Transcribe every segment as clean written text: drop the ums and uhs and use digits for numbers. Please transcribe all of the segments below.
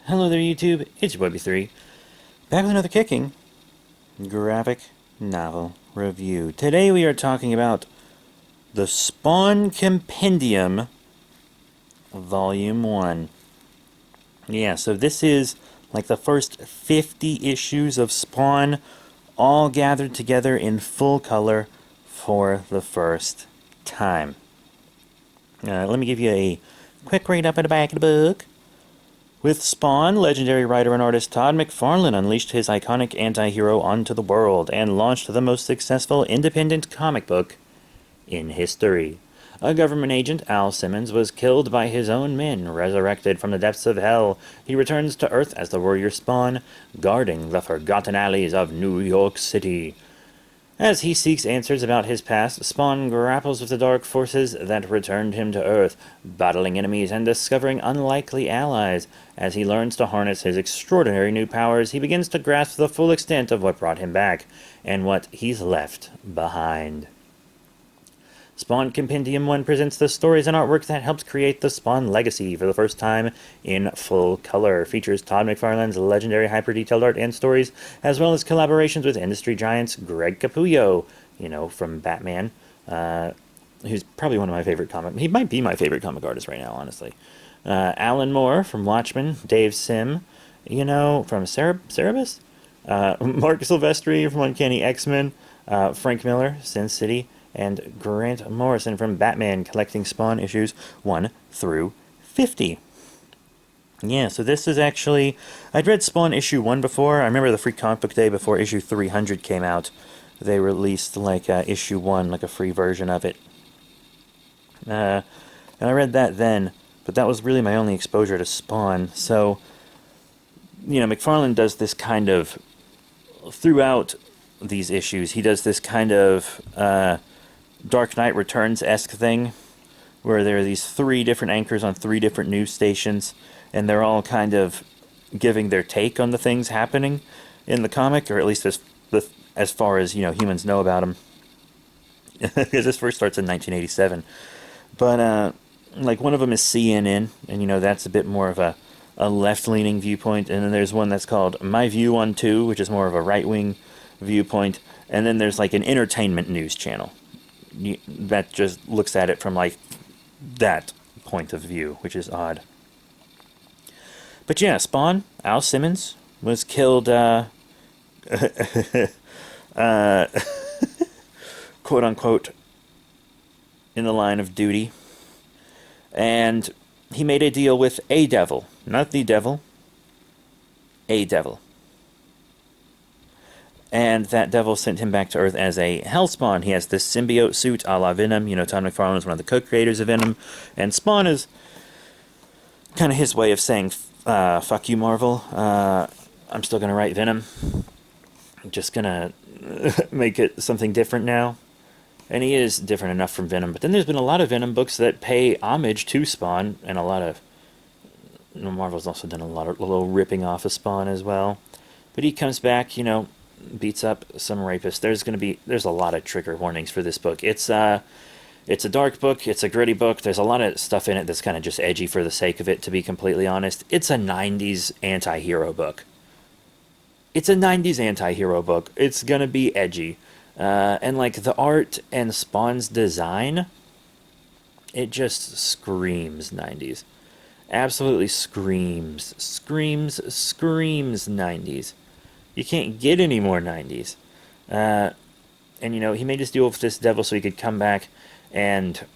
Hello there, YouTube. It's your boy B3, back with another kicking graphic novel review. Today we are talking about the Spawn Compendium, Volume 1. Yeah, so this is like the first 50 issues of Spawn, all gathered together in full color for the first time. Let me give you a quick read up at the back of the book. With Spawn, legendary writer and artist Todd McFarlane unleashed his iconic anti-hero onto the world and launched the most successful independent comic book in history. A government agent, Al Simmons, was killed by his own men. Resurrected from the depths of hell, he returns to Earth as the warrior Spawn, guarding the forgotten alleys of New York City. As he seeks answers about his past, Spawn grapples with the dark forces that returned him to Earth, battling enemies and discovering unlikely allies. As he learns to harness his extraordinary new powers, he begins to grasp the full extent of what brought him back, and what he's left behind. Spawn Compendium 1 presents the stories and artwork that helped create the Spawn legacy for the first time in full color. Features Todd McFarlane's legendary hyper-detailed art and stories, as well as collaborations with industry giants Greg Capullo, from Batman, who's probably one of my favorite he might be my favorite comic artist right now, honestly. Alan Moore from Watchmen, Dave Sim, from Cerebus, Mark Silvestri from Uncanny X-Men, Frank Miller, Sin City, and Grant Morrison from Batman, collecting Spawn issues 1 through 50. Yeah, so this is actually... I'd read Spawn issue 1 before. I remember the Free Comic Book Day before issue 300 came out. They released, issue 1, like a free version of it. And I read that then, but that was really my only exposure to Spawn. So, McFarlane does this kind of... Throughout these issues, he does this kind of... Dark Knight Returns-esque thing, where there are these 3 different anchors on 3 different news stations, and they're all kind of giving their take on the things happening in the comic, or at least as far as, humans know about them. Because this first starts in 1987. But, one of them is CNN, and, that's a bit more of a left-leaning viewpoint, and then there's one that's called My View on 2, which is more of a right-wing viewpoint, and then there's, an entertainment news channel that just looks at it from that point of view, which is odd. But yeah, Spawn, Al Simmons, was killed, quote unquote, in the line of duty. And he made a deal with a devil, not the devil, a devil. And that devil sent him back to Earth as a Hellspawn. He has this symbiote suit a la Venom. Todd McFarlane is one of the co-creators of Venom. And Spawn is kind of his way of saying, fuck you, Marvel. I'm still going to write Venom. I'm just going to make it something different now. And he is different enough from Venom. But then there's been a lot of Venom books that pay homage to Spawn. And a lot of... Marvel's also done a little ripping off of Spawn as well. But he comes back, beats up some rapists. There's a lot of trigger warnings for this book. It's a dark book, it's a gritty book, there's a lot of stuff in it that's kind of just edgy for the sake of it, to be completely honest. It's a 90s anti-hero book. It's gonna be edgy. And the art and Spawn's design, it just screams 90s. Absolutely screams 90s. You can't get any more 90s. And, he made his deal with this devil so he could come back and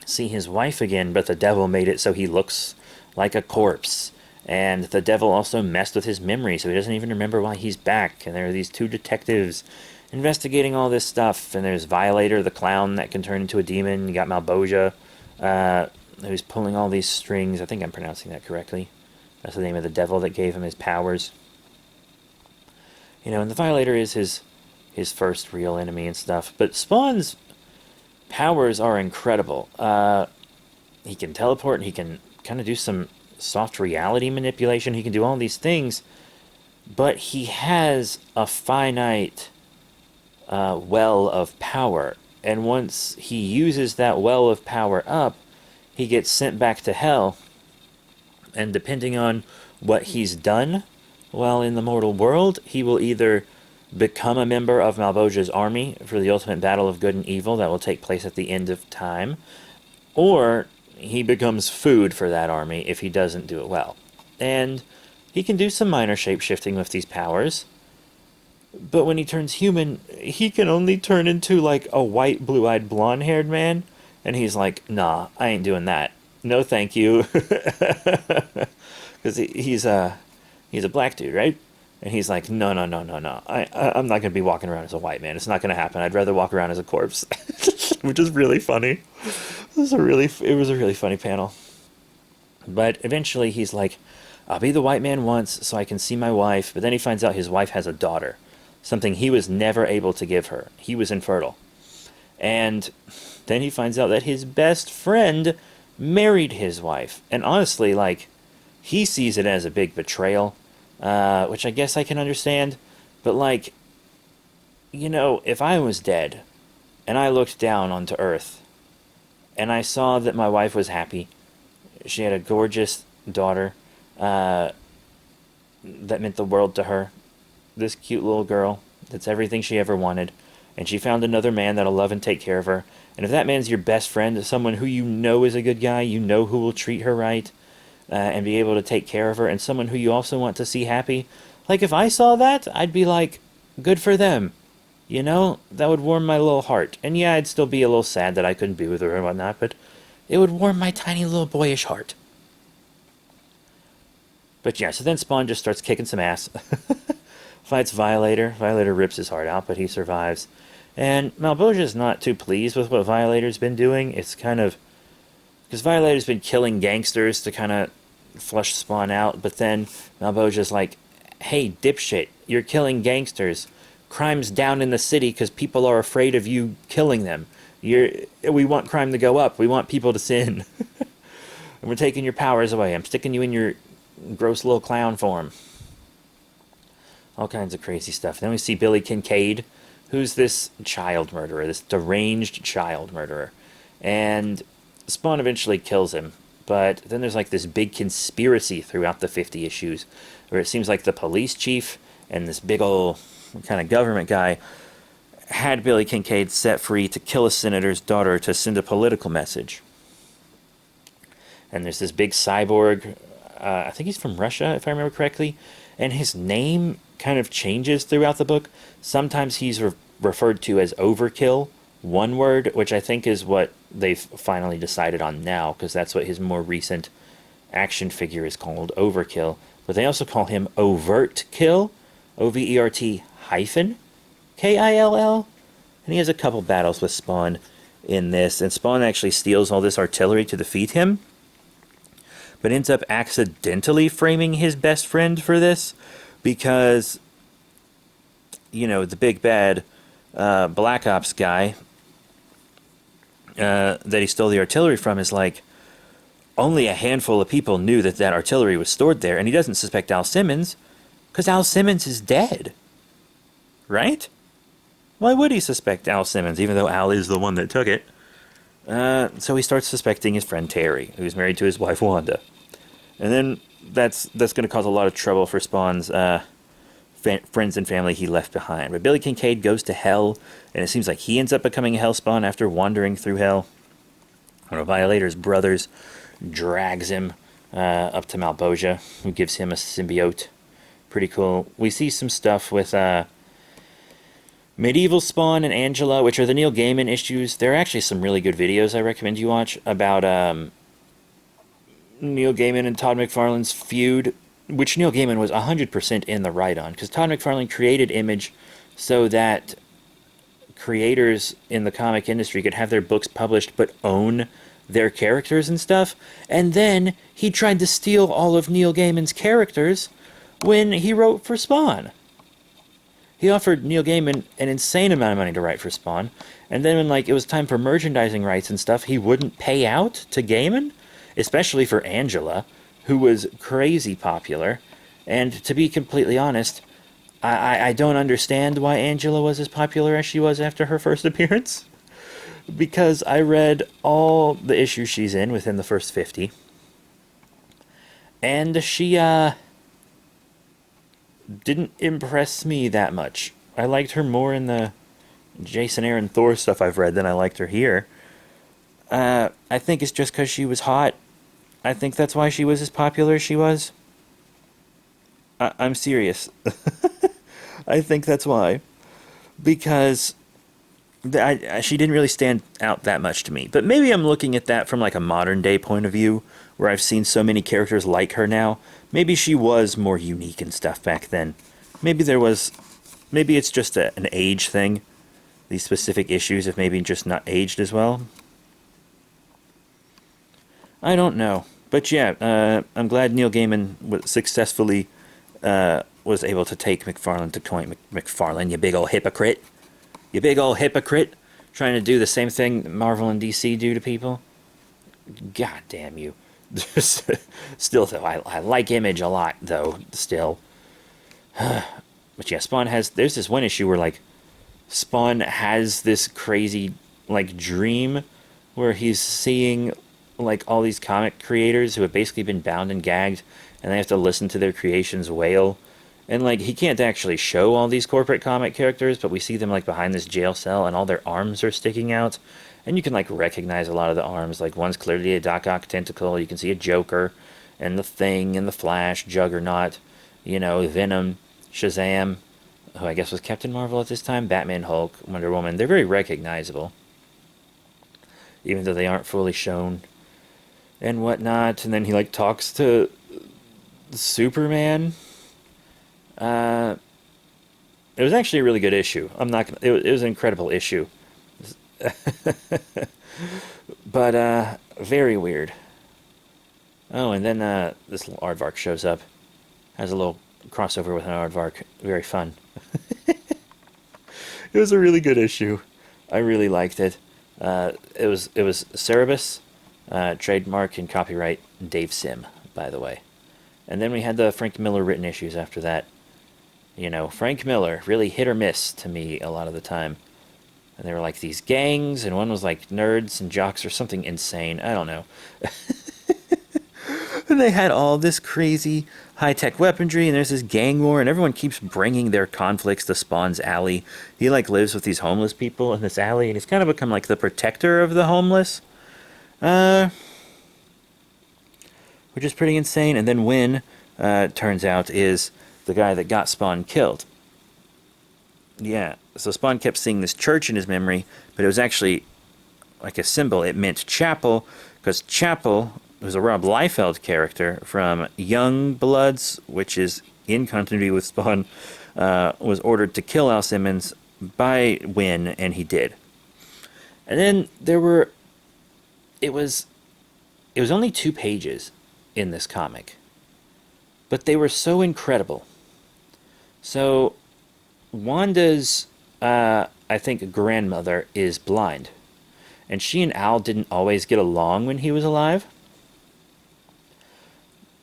see his wife again, but the devil made it so he looks like a corpse. And the devil also messed with his memory, so he doesn't even remember why he's back. And there are these 2 detectives investigating all this stuff, and there's Violator, the clown that can turn into a demon. You got Malboja, who's pulling all these strings. I think I'm pronouncing that correctly. That's the name of the devil that gave him his powers. And the Violator is his first real enemy and stuff. But Spawn's powers are incredible. He can teleport, and he can kind of do some soft reality manipulation. He can do all these things. But he has a finite well of power. And once he uses that well of power up, he gets sent back to hell And depending on what he's done while in the mortal world, he will either become a member of Malvosia's army for the ultimate battle of good and evil that will take place at the end of time, or he becomes food for that army if he doesn't do it well. And he can do some minor shape-shifting with these powers, but when he turns human, he can only turn into like a white, blue-eyed, blonde-haired man, and he's like, nah, I ain't doing that. No, thank you. Because he's a black dude, right? And he's like, no, no, no, no, no. I'm not going to be walking around as a white man. It's not going to happen. I'd rather walk around as a corpse. Which is really funny. It was a really funny panel. But eventually he's like, I'll be the white man once so I can see my wife. But then he finds out his wife has a daughter. Something he was never able to give her. He was infertile. And then he finds out that his best friend married his wife. And honestly, like, he sees it as a big betrayal. Which I guess I can understand, but like, you know, if I was dead, and I looked down onto Earth, and I saw that my wife was happy, she had a gorgeous daughter, that meant the world to her, this cute little girl, that's everything she ever wanted, and she found another man that'll love and take care of her, and if that man's your best friend, someone who you know is a good guy, you know who will treat her right, and be able to take care of her, and someone who you also want to see happy. Like, if I saw that, I'd be like, good for them. You know? That would warm my little heart. And yeah, I'd still be a little sad that I couldn't be with her and whatnot, but it would warm my tiny little boyish heart. But yeah, so then Spawn just starts kicking some ass. Fights Violator. Violator rips his heart out, but he survives. And Malvosia's not too pleased with what Violator's been doing. It's kind of... because Violator's been killing gangsters to kind of flush Spawn out, but then Malvosia's like, hey, dipshit, you're killing gangsters. Crime's down in the city because people are afraid of you killing them. We want crime to go up. We want people to sin. And we're taking your powers away. I'm sticking you in your gross little clown form. All kinds of crazy stuff. Then we see Billy Kincaid, who's this child murderer, this deranged child murderer. And Spawn eventually kills him, but then there's like this big conspiracy throughout the 50 issues where it seems like the police chief and this big old kind of government guy had Billy Kincaid set free to kill a senator's daughter to send a political message. And there's this big cyborg, I think he's from Russia, if I remember correctly, and his name kind of changes throughout the book. Sometimes he's referred to as Overkill, one word, which I think is what they've finally decided on now, because that's what his more recent action figure is called, Overkill. But they also call him Overt Kill, O-V-E-R-T hyphen K-I-L-L. And he has a couple battles with Spawn in this, and Spawn actually steals all this artillery to defeat him, but ends up accidentally framing his best friend for this, because, you know, the big bad Black Ops guy that he stole the artillery from is like, only a handful of people knew that that artillery was stored there, and he doesn't suspect Al Simmons, because Al Simmons is dead. Right? Why would he suspect Al Simmons, even though Al is the one that took it? So he starts suspecting his friend Terry, who's married to his wife Wanda. And then that's going to cause a lot of trouble for Spawn's friends and family he left behind. But Billy Kincaid goes to hell, and it seems like he ends up becoming a Hellspawn after wandering through hell. One of Violator's brothers drags him up to Malvosia, who gives him a symbiote. Pretty cool. We see some stuff with Medieval Spawn and Angela, which are the Neil Gaiman issues. There are actually some really good videos I recommend you watch about Neil Gaiman and Todd McFarlane's feud, which Neil Gaiman was 100% in the right on, because Todd McFarlane created Image so that creators in the comic industry could have their books published but own their characters and stuff, and then he tried to steal all of Neil Gaiman's characters when he wrote for Spawn. He offered Neil Gaiman an insane amount of money to write for Spawn, and then when it was time for merchandising rights and stuff, he wouldn't pay out to Gaiman, especially for Angela, who was crazy popular. And to be completely honest, I don't understand why Angela was as popular as she was after her first appearance, because I read all the issues she's in within the first 50, And she didn't impress me that much. I liked her more in the Jason Aaron Thor stuff I've read than I liked her here. I think it's just because she was hot. I think that's why she was as popular as she was. I'm serious. I think that's why. Because she didn't really stand out that much to me. But maybe I'm looking at that from like a modern day point of view, where I've seen so many characters like her now. Maybe she was more unique and stuff back then. Maybe there was. Maybe it's just an age thing. These specific issues have maybe just not aged as well. I don't know. But yeah, I'm glad Neil Gaiman successfully was able to take McFarlane to point. McFarlane, you big old hypocrite. You big old hypocrite. Trying to do the same thing Marvel and DC do to people. God damn you. Still, though, I like Image a lot, though, still. But yeah, Spawn has... There's this one issue where, like, Spawn has this crazy, like, dream where he's seeing, like, all these comic creators who have basically been bound and gagged, and they have to listen to their creations wail. And, like, he can't actually show all these corporate comic characters, but we see them, like, behind this jail cell, and all their arms are sticking out. And you can, like, recognize a lot of the arms. Like, one's clearly a Doc Ock tentacle. You can see a Joker, and the Thing, and the Flash, Juggernaut, you know, Venom, Shazam, who I guess was Captain Marvel at this time, Batman, Hulk, Wonder Woman. They're very recognizable, even though they aren't fully shown and whatnot. And then he, like, talks to Superman. It was actually a really good issue. I'm not gonna, it was an incredible issue. But very weird. Oh, and then this little aardvark shows up. Has a little crossover with an aardvark. Very fun. It was a really good issue. I really liked it. It was Cerebus, trademark and copyright Dave Sim, by the way. And then we had the Frank Miller written issues after that. You know, Frank Miller, really hit or miss to me a lot of the time. And they were like these gangs, and one was like nerds and jocks or something insane. I don't know. And they had all this crazy high-tech weaponry, and there's this gang war, and everyone keeps bringing their conflicts to Spawn's alley. He, like, lives with these homeless people in this alley, and he's kind of become, like, the protector of the homeless. Which is pretty insane. And then Wynn, turns out, is the guy that got Spawn killed. Yeah, so Spawn kept seeing this church in his memory, but it was actually like a symbol. It meant chapel, because chapel was a Rob Liefeld character from Young Bloods, which is in continuity with Spawn, was ordered to kill Al Simmons by Wynn, and he did. And then there were... It was only 2 pages in this comic, but they were so incredible. So, Wanda's, I think, grandmother is blind, and she and Al didn't always get along when he was alive.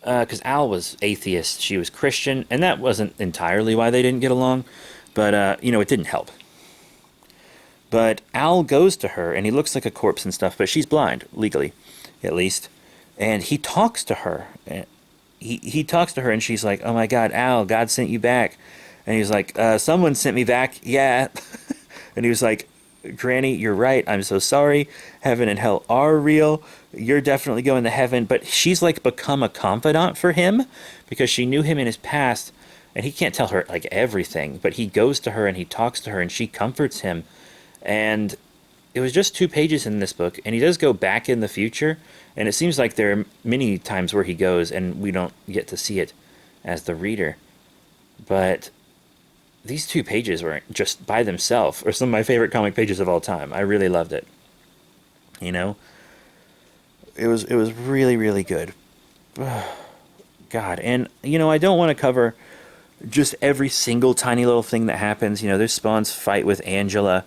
Because Al was atheist, she was Christian, and that wasn't entirely why they didn't get along, but, you know, it didn't help. But Al goes to her, and he looks like a corpse and stuff, but she's blind, legally, at least. And he talks to her. He talks to her, and she's like, "Oh my God, Al, God sent you back." And he's like, "Someone sent me back, yeah." And he was like, "Granny, you're right. I'm so sorry. Heaven and hell are real. You're definitely going to heaven." But she's like become a confidant for him because she knew him in his past, and he can't tell her like everything. But he goes to her and he talks to her, and she comforts him. And it was just 2 pages in this book, and he does go back in the future, and it seems like there are many times where he goes and we don't get to see it as the reader. But these 2 pages were just by themselves are some of my favorite comic pages of all time. I really loved it. You know? It was really, really good. God, and, you know, I don't want to cover just every single tiny little thing that happens. You know, there's Spawn's fight with Angela,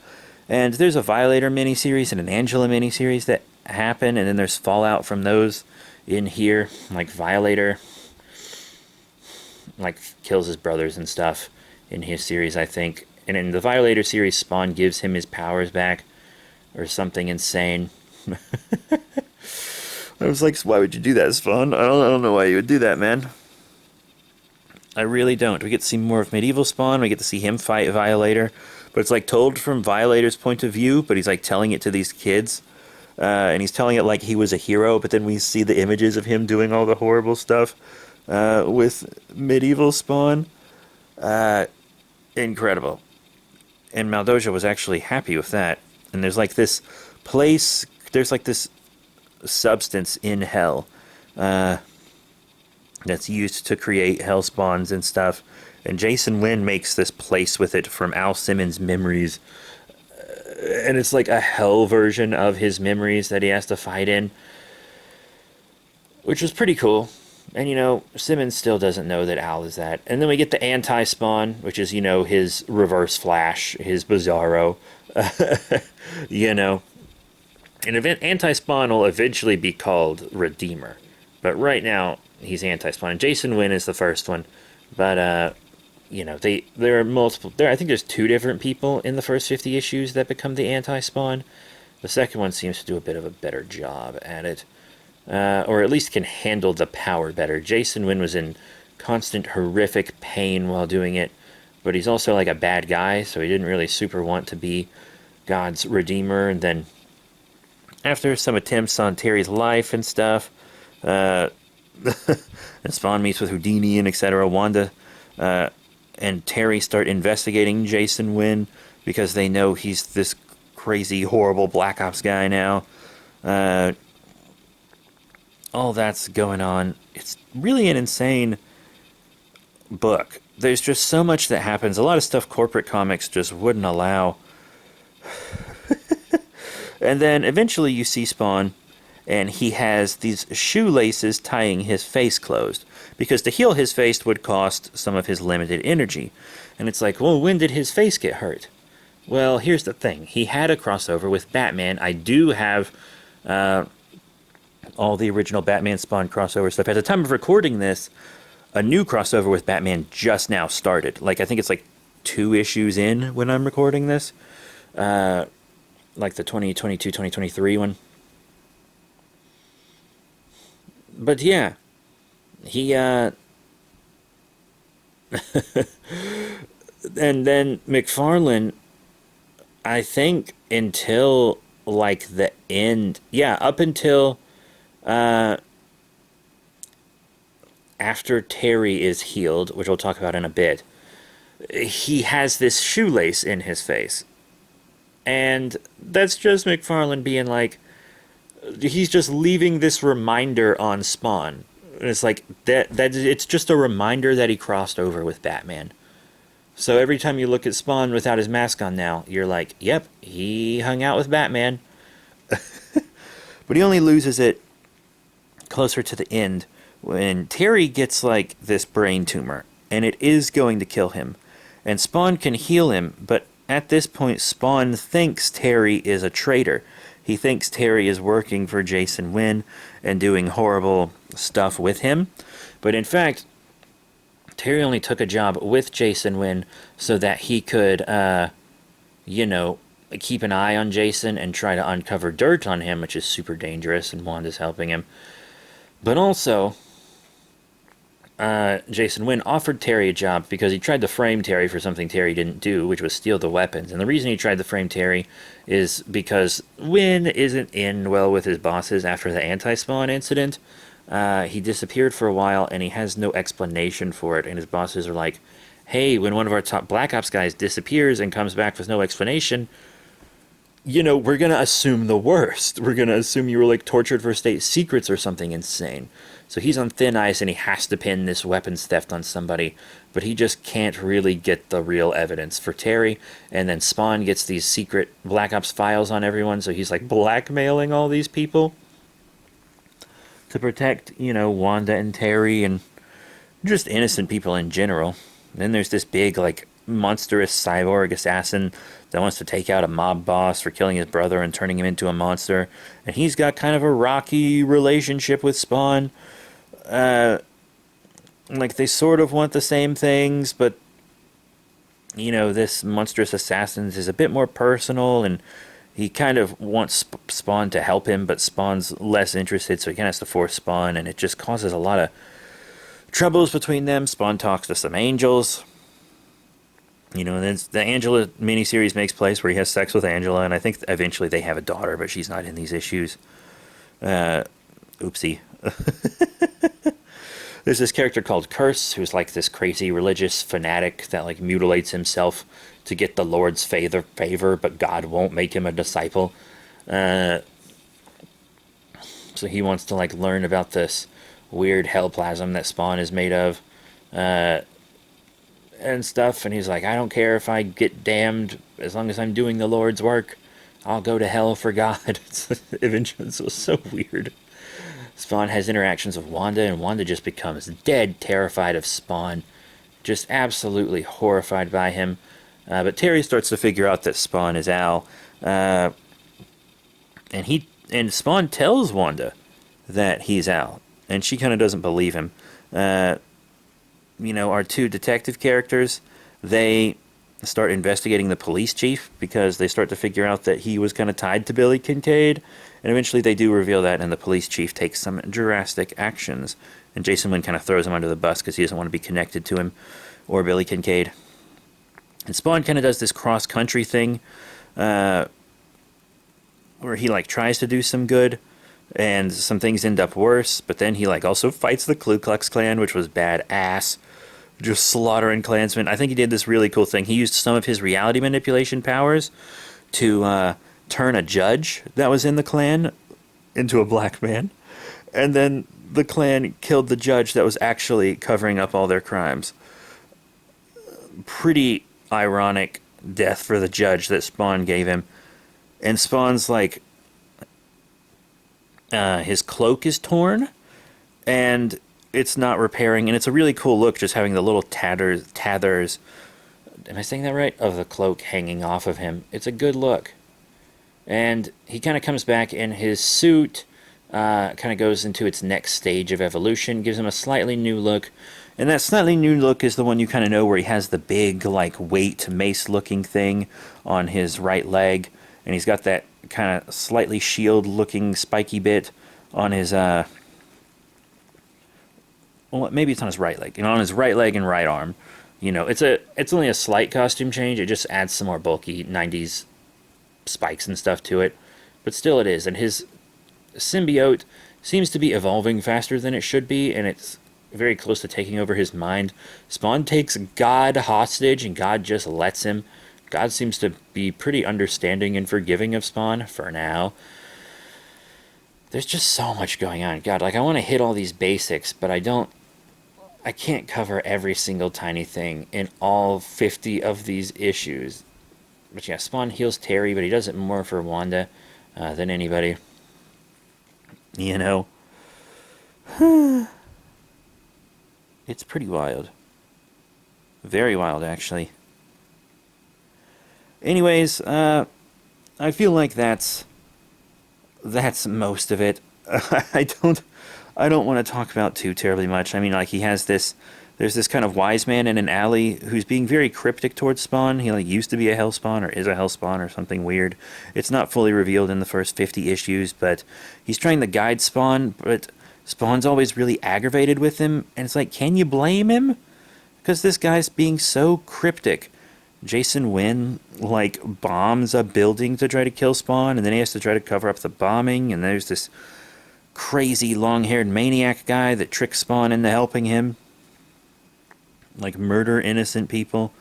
and there's a Violator miniseries and an Angela miniseries that happen, and then there's fallout from those in here. Like, Violator, like, kills his brothers and stuff in his series, I think. And in the Violator series, Spawn gives him his powers back, or something insane. I was like, why would you do that, Spawn? I don't know why you would do that, man. I really don't. We get to see more of medieval Spawn. We get to see him fight Violator. But it's like told from Violator's point of view, but he's like telling it to these kids. And he's telling it like he was a hero, but then we see the images of him doing all the horrible stuff with medieval Spawn. Incredible. And Maldoja was actually happy with that. And there's like this place, there's like this substance in hell that's used to create hell spawns and stuff. And Jason Wynn makes this place with it from Al Simmons' memories. And it's like a hell version of his memories that he has to fight in. Which was pretty cool. And, you know, Simmons still doesn't know that Al is that. And then we get the anti-spawn, which is, you know, his reverse Flash, his Bizarro. You know. And anti-spawn will eventually be called Redeemer. But right now, he's anti-spawn. And Jason Wynn is the first one. But, you know, there are multiple... I think there's 2 different people in the first 50 issues that become the anti-spawn. The second one seems to do a bit of a better job at it. Or at least can handle the power better. Jason Wynn was in constant horrific pain while doing it. But he's also like a bad guy, so he didn't really super want to be God's Redeemer. And then after some attempts on Terry's life and stuff, and Spawn meets with Houdini and etc., Wanda and Terry start investigating Jason Wynn because they know he's this crazy, horrible Black Ops guy now. All that's going on. It's really an insane book. There's just so much that happens. A lot of stuff corporate comics just wouldn't allow. And then eventually you see Spawn, and he has these shoelaces tying his face closed. Because to heal his face would cost some of his limited energy. And it's like, well, when did his face get hurt? Well, here's the thing. He had a crossover with Batman. I do have all the original Batman Spawn crossover stuff. At the time of recording this, a new crossover with Batman just now started. Like, I think it's like 2 issues in when I'm recording this. Like the 2022-2023 one. But yeah, he, and then McFarlane, I think until, like, the end, yeah, up until, after Terry is healed, which we'll talk about in a bit, he has this shoelace in his face. And that's just McFarlane being like, he's just leaving this reminder on Spawn. And it's like, that it's just a reminder that he crossed over with Batman. So every time you look at Spawn without his mask on now, you're like, yep, he hung out with Batman. But he only loses it closer to the end when Terry gets, like, this brain tumor. And it is going to kill him. And Spawn can heal him, but at this point, Spawn thinks Terry is a traitor. He thinks Terry is working for Jason Wynn and doing horrible stuff with him. But in fact, Terry only took a job with Jason Wynn so that he could, you know, keep an eye on Jason and try to uncover dirt on him, which is super dangerous, and Wanda's helping him. But also, Jason Wynn offered Terry a job because he tried to frame Terry for something Terry didn't do, which was steal the weapons. And the reason he tried to frame Terry is because Wynn isn't in well with his bosses after the anti-spawn incident. He disappeared for a while, and he has no explanation for it. And his bosses are like, hey, when one of our top Black Ops guys disappears and comes back with no explanation, you know, we're going to assume the worst. We're going to assume you were, like, tortured for state secrets or something insane. So he's on thin ice, and he has to pin this weapons theft on somebody, but he just can't really get the real evidence for Terry. And then Spawn gets these secret Black Ops files on everyone, so he's, like, blackmailing all these people to protect, you know, Wanda and Terry and just innocent people in general. Then there's this big, like, monstrous cyborg assassin that wants to take out a mob boss for killing his brother and turning him into a monster. And he's got kind of a rocky relationship with Spawn. Like, they sort of want the same things, but, you know, this monstrous assassin is a bit more personal, and he kind of wants Spawn to help him, but Spawn's less interested, so he kind of has to force Spawn, and it just causes a lot of troubles between them. Spawn talks to some angels. You know, and then the Angela miniseries makes place where he has sex with Angela, and I think eventually they have a daughter, but she's not in these issues. Oopsie. There's this character called Curse, who's like this crazy religious fanatic that like mutilates himself to get the Lord's favor, but God won't make him a disciple. So he wants to like learn about this weird hell plasm that Spawn is made of. And stuff, and he's like, I don't care if I get damned as long as I'm doing the Lord's work. I'll go to hell for God. Eventually, it was so weird. Spawn has interactions with Wanda, and Wanda just becomes dead terrified of Spawn. Just absolutely horrified by him. But Terry starts to figure out that Spawn is Al. And Spawn tells Wanda that he's Al. And she kind of doesn't believe him. You know, our two detective characters, they start investigating the police chief because they start to figure out that he was kind of tied to Billy Kincaid. And eventually they do reveal that, and the police chief takes some drastic actions. And Jason Wynn kind of throws him under the bus because he doesn't want to be connected to him or Billy Kincaid. And Spawn kind of does this cross-country thing where he, like, tries to do some good, and some things end up worse, but then he, like, also fights the Ku Klux Klan, which was badass. Just slaughtering Klansmen. I think he did this really cool thing. He used some of his reality manipulation powers to turn a judge that was in the Klan into a black man. And then the Klan killed the judge that was actually covering up all their crimes. Pretty ironic death for the judge that Spawn gave him. And Spawn's like, his cloak is torn, and it's not repairing, and it's a really cool look, just having the little tathers, am I saying that right, of the cloak hanging off of him. It's a good look. And he kind of comes back, and his suit kind of goes into its next stage of evolution, gives him a slightly new look, and that slightly new look is the one you kind of know where he has the big, like, weight mace-looking thing on his right leg, and he's got that kind of slightly shield-looking spiky bit on his, well, maybe it's on his right leg. You know, on his right leg and right arm. You know, it's only a slight costume change. It just adds some more bulky 90s spikes and stuff to it. But still it is. And his symbiote seems to be evolving faster than it should be, and it's very close to taking over his mind. Spawn takes God hostage, and God just lets him. God seems to be pretty understanding and forgiving of Spawn, for now. There's just so much going on. God, like, I want to hit all these basics, but I can't cover every single tiny thing in all 50 of these issues. But yeah, Spawn heals Terry, but he does it more for Wanda than anybody. You know? It's pretty wild. Very wild, actually. Anyways, I feel like that's most of it. I don't want to talk about too terribly much. I mean, like, there's this kind of wise man in an alley who's being very cryptic towards Spawn. He, like, used to be a Hellspawn, or is a Hellspawn, or something weird. It's not fully revealed in the first 50 issues, but he's trying to guide Spawn, but Spawn's always really aggravated with him, and it's like, can you blame him? Because this guy's being so cryptic. Jason Wynn, like, bombs a building to try to kill Spawn, and then he has to try to cover up the bombing, and there's this crazy long-haired maniac guy that tricks Spawn into helping him. Like, murder innocent people.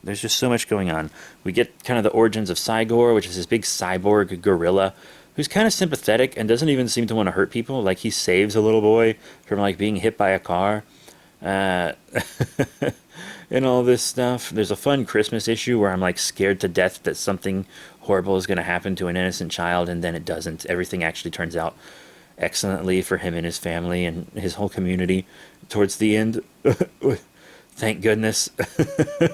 There's just so much going on. We get kind of the origins of Cygor, which is this big cyborg gorilla, who's kind of sympathetic and doesn't even seem to want to hurt people. Like, he saves a little boy from, like, being hit by a car. And all this stuff. There's a fun Christmas issue where I'm, like, scared to death that something horrible is going to happen to an innocent child, and then it doesn't. Everything actually turns out excellently for him and his family and his whole community towards the end. Thank goodness.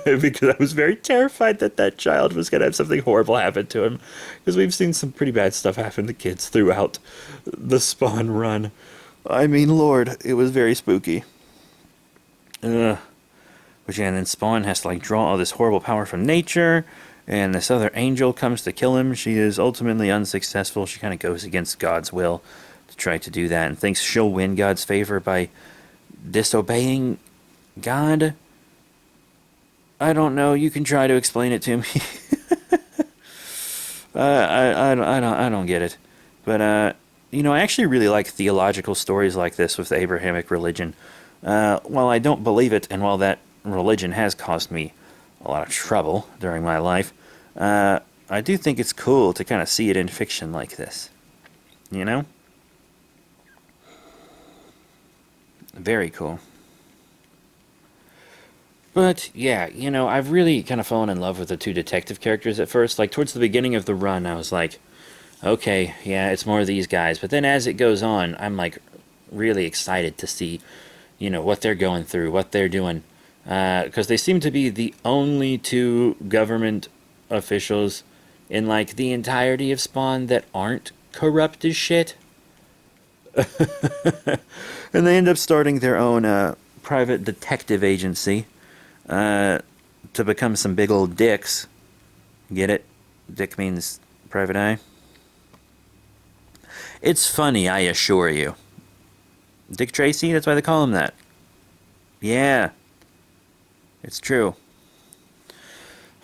Because I was very terrified that that child was going to have something horrible happen to him. Because we've seen some pretty bad stuff happen to kids throughout the Spawn run. I mean, Lord, it was very spooky. Which, yeah, and then Spawn has to, like, draw all this horrible power from nature, and this other angel comes to kill him. She is ultimately unsuccessful. She kind of goes against God's will to try to do that and thinks she'll win God's favor by disobeying God. I don't know. You can try to explain it to me. I don't get it. But, I actually really like theological stories like this with the Abrahamic religion. While I don't believe it, and while that religion has caused me a lot of trouble during my life, I do think it's cool to kind of see it in fiction like this. You know? Very cool. But, yeah, I've really kind of fallen in love with the two detective characters at first. Like, towards the beginning of the run, I was like, okay, yeah, it's more of these guys. But then as it goes on, I'm, like, really excited to see, what they're going through, what they're doing. Because they seem to be the only two government officials in, like, the entirety of Spawn that aren't corrupt as shit. And they end up starting their own private detective agency to become some big old dicks. Get it? Dick means private eye. It's funny, I assure you. Dick Tracy, that's why they call him that. Yeah. It's true.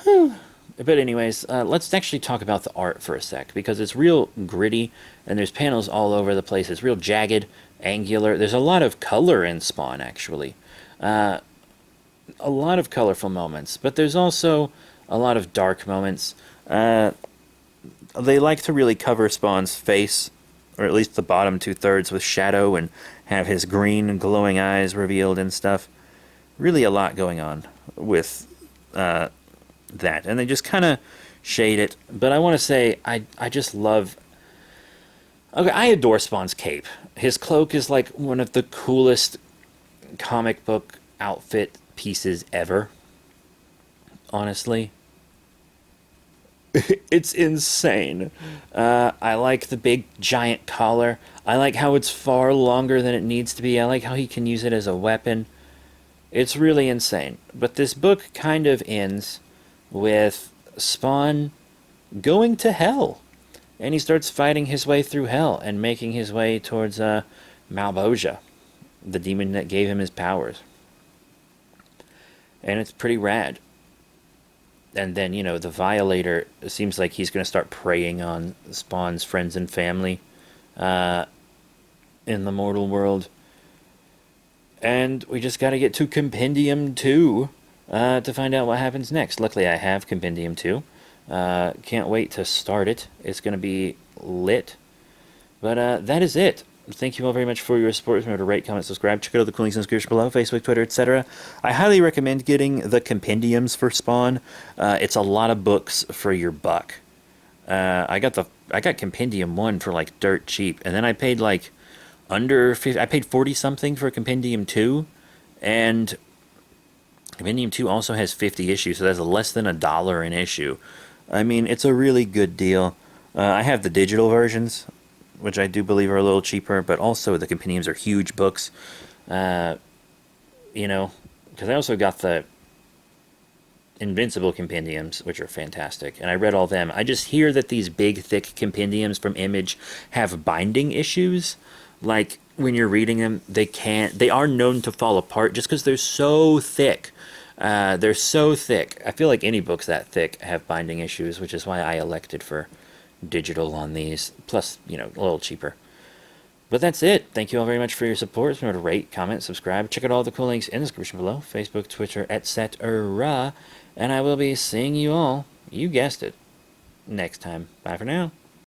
But anyways, let's actually talk about the art for a sec, because it's real gritty, and there's panels all over the place. It's real jagged, angular. There's a lot of color in Spawn, actually. A lot of colorful moments, but there's also a lot of dark moments. They like to really cover Spawn's face, or at least the bottom two-thirds, with shadow and have his green glowing eyes revealed and stuff. Really a lot going on with that, and they just kind of shade it. But I want to say, I just love... Okay, I adore Spawn's cape. His cloak is like one of the coolest comic book outfit pieces ever. Honestly. It's insane. I like the big giant collar. I like how it's far longer than it needs to be. I like how he can use it as a weapon. It's really insane. But this book kind of ends with Spawn going to hell. And he starts fighting his way through hell and making his way towards Malboja, the demon that gave him his powers. And it's pretty rad. And then, the Violator seems like he's going to start preying on Spawn's friends and family in the mortal world. And we just got to get to Compendium 2 to find out what happens next. Luckily, I have Compendium 2. Can't wait to start it. It's going to be lit. But that is it. Thank you all very much for your support. Remember to rate, comment, subscribe. Check out all the cool links in the description below. Facebook, Twitter, etc. I highly recommend getting the compendiums for Spawn. It's a lot of books for your buck. I got Compendium 1 for like dirt cheap, and then I paid like under 50, I paid 40 something for Compendium 2, and Compendium 2 also has 50 issues, so that's less than $1 an issue. I mean, it's a really good deal. I have the digital versions, which I do believe are a little cheaper, but also the compendiums are huge books. Because I also got the Invincible compendiums, which are fantastic, and I read all them. I just hear that these big, thick compendiums from Image have binding issues. Like, when you're reading them, they are known to fall apart just because they're so thick. They're so thick. I feel like any books that thick have binding issues, which is why I elected for digital on these, plus a little cheaper. But that's it. Thank you all very much for your support. Remember to rate, comment, subscribe. Check out all the cool links in the description below. Facebook, Twitter, etc. And I will be seeing you all, you guessed it, next time. Bye for now.